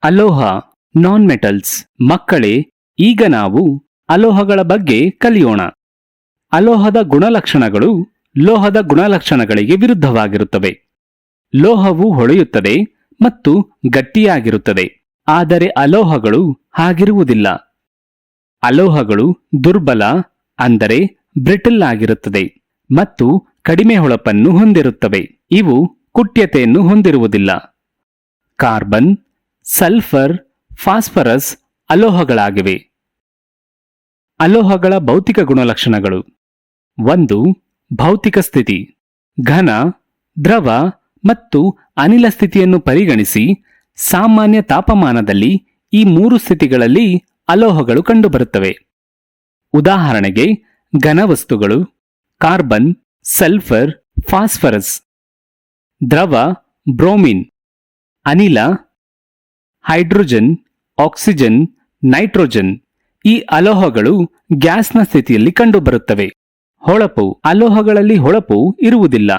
ಅಲೋಹ non metals. ಮಕ್ಕಳೇ, ಈಗ ನಾವು ಅಲೋಹಗಳ ಬಗ್ಗೆ ಕಲಿಯೋಣ. ಅಲೋಹದ ಗುಣಲಕ್ಷಣಗಳು ಲೋಹದ ಗುಣಲಕ್ಷಣಗಳಿಗೆ ವಿರುದ್ಧವಾಗಿರುತ್ತವೆ. ಲೋಹವು ಹೊಳೆಯುತ್ತದೆ ಮತ್ತು ಗಟ್ಟಿಯಾಗಿರುತ್ತದೆ, ಆದರೆ ಅಲೋಹಗಳು ಹಾಗಿರುವುದಿಲ್ಲ. ಅಲೋಹಗಳು ದುರ್ಬಲ, ಅಂದರೆ ಬ್ರಿಟಲ್ ಆಗಿರುತ್ತದೆ ಮತ್ತು ಕಡಿಮೆ ಹೊಳಪನ್ನು ಹೊಂದಿರುತ್ತವೆ. ಇವು ಕುಟ್ಯತೆಯನ್ನು ಹೊಂದಿರುವುದಿಲ್ಲ. ಕಾರ್ಬನ್, ಸಲ್ಫರ್, ಫಾಸ್ಫರಸ್ ಅಲೋಹಗಳಾಗಿವೆ. ಅಲೋಹಗಳ ಭೌತಿಕ ಗುಣಲಕ್ಷಣಗಳು. 1. ಭೌತಿಕ ಸ್ಥಿತಿ. ಘನ, ದ್ರವ ಮತ್ತು ಅನಿಲ ಸ್ಥಿತಿಯನ್ನು ಪರಿಗಣಿಸಿ ಸಾಮಾನ್ಯ ತಾಪಮಾನದಲ್ಲಿ ಈ 3 ಸ್ಥಿತಿಗಳಲ್ಲಿ ಅಲೋಹಗಳು ಕಂಡುಬರುತ್ತವೆ. ಉದಾಹರಣೆಗೆ ಘನವಸ್ತುಗಳು ಕಾರ್ಬನ್, ಸಲ್ಫರ್, ಫಾಸ್ಫರಸ್. ದ್ರವ ಬ್ರೋಮಿನ್. ಅನಿಲ ಹೈಡ್ರೋಜನ್, ಆಕ್ಸಿಜನ್, ನೈಟ್ರೋಜನ್. ಈ ಅಲೋಹಗಳು ಗ್ಯಾಸ್ನ ಸ್ಥಿತಿಯಲ್ಲಿ ಕಂಡುಬರುತ್ತವೆ. ಹೊಳಪು. ಅಲೋಹಗಳಲ್ಲಿ ಹೊಳಪು ಇರುವುದಿಲ್ಲ,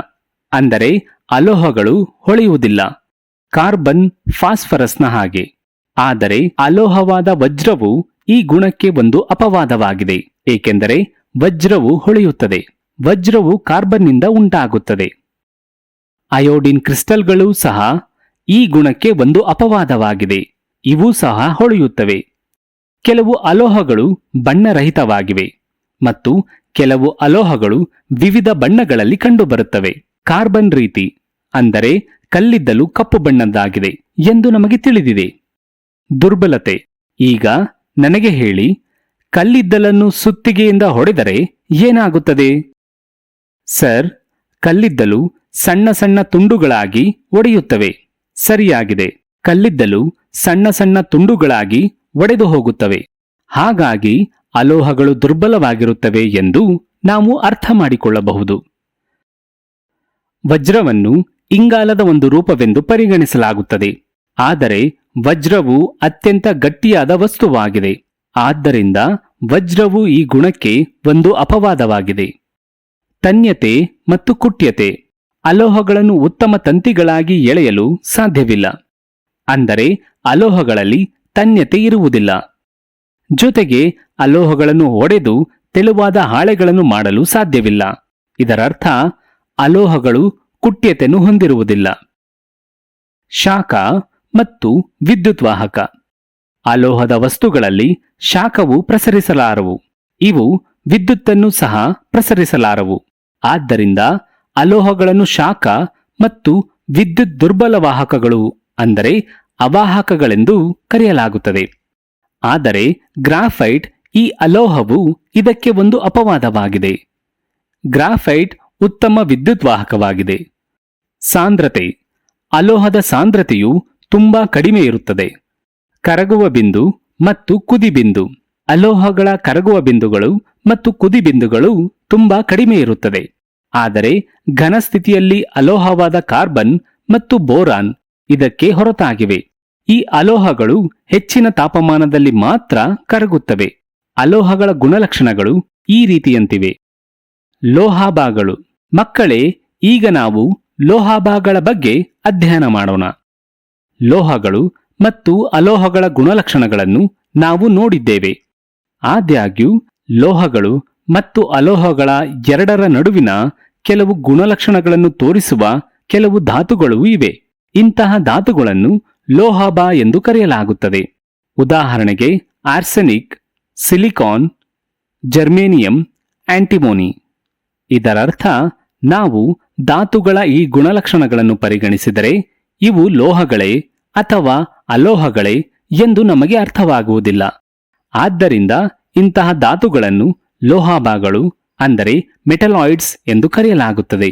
ಅಂದರೆ ಅಲೋಹಗಳು ಹೊಳೆಯುವುದಿಲ್ಲ, ಕಾರ್ಬನ್, ಫಾಸ್ಫರಸ್ನ ಹಾಗೆ. ಆದರೆ ಅಲೋಹವಾದ ವಜ್ರವು ಈ ಗುಣಕ್ಕೆ ಒಂದು ಅಪವಾದವಾಗಿದೆ, ಏಕೆಂದರೆ ವಜ್ರವು ಹೊಳೆಯುತ್ತದೆ. ವಜ್ರವು ಕಾರ್ಬನ್ನಿಂದ ಉಂಟಾಗುತ್ತದೆ. ಅಯೋಡಿನ್ ಕ್ರಿಸ್ಟಲ್ಗಳು ಸಹ ಈ ಗುಣಕ್ಕೆ ಒಂದು ಅಪವಾದವಾಗಿದೆ. ಇವೂ ಸಹ ಹೊಳೆಯುತ್ತವೆ. ಕೆಲವು ಅಲೋಹಗಳು ಬಣ್ಣರಹಿತವಾಗಿವೆ ಮತ್ತು ಕೆಲವು ಅಲೋಹಗಳು ವಿವಿಧ ಬಣ್ಣಗಳಲ್ಲಿ ಕಂಡುಬರುತ್ತವೆ. ಕಾರ್ಬನ್ ರೀತಿ, ಅಂದರೆ ಕಲ್ಲಿದ್ದಲು ಕಪ್ಪು ಬಣ್ಣದ್ದಾಗಿದೆ ಎಂದು ನಮಗೆ ತಿಳಿದಿದೆ. ದುರ್ಬಲತೆ. ಈಗ ನನಗೆ ಹೇಳಿ, ಕಲ್ಲಿದ್ದಲನ್ನು ಸುತ್ತಿಗೆಯಿಂದ ಹೊಡೆದರೆ ಏನಾಗುತ್ತದೆ? ಸರ್, ಕಲ್ಲಿದ್ದಲು ಸಣ್ಣ ಸಣ್ಣ ತುಂಡುಗಳಾಗಿ ಒಡೆಯುತ್ತವೆ. ಸರಿಯಾಗಿದೆ, ಕಲ್ಲಿದ್ದಲು ಸಣ್ಣ ಸಣ್ಣ ತುಂಡುಗಳಾಗಿ ಒಡೆದು ಹೋಗುತ್ತವೆ. ಹಾಗಾಗಿ ಅಲೋಹಗಳು ದುರ್ಬಲವಾಗಿರುತ್ತವೆ ಎಂದು ನಾವು ಅರ್ಥ ಮಾಡಿಕೊಳ್ಳಬಹುದು. ವಜ್ರವನ್ನು ಇಂಗಾಲದ ಒಂದು ರೂಪವೆಂದು ಪರಿಗಣಿಸಲಾಗುತ್ತದೆ, ಆದರೆ ವಜ್ರವು ಅತ್ಯಂತ ಗಟ್ಟಿಯಾದ ವಸ್ತುವಾಗಿದೆ. ಆದ್ದರಿಂದ ವಜ್ರವು ಈ ಗುಣಕ್ಕೆ ಒಂದು ಅಪವಾದವಾಗಿದೆ. ತನ್ಯತೆ ಮತ್ತು ಕುಟ್ಯತೆ. ಅಲೋಹಗಳನ್ನು ಉತ್ತಮ ತಂತಿಗಳಾಗಿ ಎಳೆಯಲು ಸಾಧ್ಯವಿಲ್ಲ, ಅಂದರೆ ಅಲೋಹಗಳಲ್ಲಿ ತನ್ಯತೆ ಇರುವುದಿಲ್ಲ. ಜೊತೆಗೆ ಅಲೋಹಗಳನ್ನು ಒಡೆದು ತೆಳುವಾದ ಹಾಳೆಗಳನ್ನು ಮಾಡಲು ಸಾಧ್ಯವಿಲ್ಲ. ಇದರರ್ಥ ಅಲೋಹಗಳು ಕುಟ್ಯತೆಯನ್ನು ಹೊಂದಿರುವುದಿಲ್ಲ. ಶಾಖ ಮತ್ತು ವಿದ್ಯುದ್ವಾಹಕ. ಅಲೋಹದ ವಸ್ತುಗಳಲ್ಲಿ ಶಾಖವು ಪ್ರಸರಿಸಲಾರವು. ಇವು ವಿದ್ಯುತ್ತನ್ನು ಸಹ ಪ್ರಸರಿಸಲಾರವು. ಆದ್ದರಿಂದ ಅಲೋಹಗಳನ್ನು ಶಾಖ ಮತ್ತು ವಿದ್ಯುತ್ ದುರ್ಬಲ ವಾಹಕಗಳು, ಅಂದರೆ ಅವಾಹಕಗಳೆಂದು ಕರೆಯಲಾಗುತ್ತದೆ. ಆದರೆ ಗ್ರಾಫೈಟ್ ಈ ಅಲೋಹವು ಇದಕ್ಕೆ ಒಂದು ಅಪವಾದವಾಗಿದೆ. ಗ್ರಾಫೈಟ್ ಉತ್ತಮ ವಿದ್ಯುದ್ವಾಹಕವಾಗಿದೆ. ಸಾಂದ್ರತೆ. ಅಲೋಹದ ಸಾಂದ್ರತೆಯು ತುಂಬಾ ಕಡಿಮೆ ಇರುತ್ತದೆ. ಕರಗುವ ಬಿಂದು ಮತ್ತು ಕುದಿಬಿಂದು. ಅಲೋಹಗಳ ಕರಗುವ ಬಿಂದುಗಳು ಮತ್ತು ಕುದಿಬಿಂದುಗಳು ತುಂಬಾ ಕಡಿಮೆ ಇರುತ್ತದೆ. ಆದರೆ ಘನ ಸ್ಥಿತಿಯಲ್ಲಿ ಅಲೋಹವಾದ ಕಾರ್ಬನ್ ಮತ್ತು ಬೋರಾನ್ ಇದಕ್ಕೆ ಹೊರತಾಗಿವೆ. ಈ ಅಲೋಹಗಳು ಹೆಚ್ಚಿನ ತಾಪಮಾನದಲ್ಲಿ ಮಾತ್ರ ಕರಗುತ್ತವೆ. ಅಲೋಹಗಳ ಗುಣಲಕ್ಷಣಗಳು ಈ ರೀತಿಯಂತಿವೆ. ಲೋಹಾಭಾಗಗಳು. ಮಕ್ಕಳೇ, ಈಗ ನಾವು ಲೋಹಾಭಾಗಗಳ ಬಗ್ಗೆ ಅಧ್ಯಯನ ಮಾಡೋಣ. ಲೋಹಗಳು ಮತ್ತು ಅಲೋಹಗಳ ಗುಣಲಕ್ಷಣಗಳನ್ನು ನಾವು ನೋಡಿದ್ದೇವೆ. ಆದಾಗ್ಯೂ ಲೋಹಗಳು ಮತ್ತು ಅಲೋಹಗಳ ಎರಡರ ನಡುವಿನ ಕೆಲವು ಗುಣಲಕ್ಷಣಗಳನ್ನು ತೋರಿಸುವ ಕೆಲವು ಧಾತುಗಳೂ ಇವೆ. ಇಂತಹ ಧಾತುಗಳನ್ನು ಲೋಹಾಭ ಎಂದು ಕರೆಯಲಾಗುತ್ತದೆ. ಉದಾಹರಣೆಗೆ ಆರ್ಸೆನಿಕ್, ಸಿಲಿಕಾನ್, ಜರ್ಮೇನಿಯಂ, ಆಂಟಿಮೋನಿ. ಇದರರ್ಥ ನಾವು ಧಾತುಗಳ ಈ ಗುಣಲಕ್ಷಣಗಳನ್ನು ಪರಿಗಣಿಸಿದರೆ ಇವು ಲೋಹಗಳೇ ಅಥವಾ ಅಲೋಹಗಳೇ ಎಂದು ನಮಗೆ ಅರ್ಥವಾಗುವುದಿಲ್ಲ. ಆದ್ದರಿಂದ ಇಂತಹ ಧಾತುಗಳನ್ನು ಲೋಹಾಭಾಗಗಳು, ಅಂದರೆ ಮೆಟಲಾಯ್ಡ್ಸ್ ಎಂದು ಕರೆಯಲಾಗುತ್ತದೆ.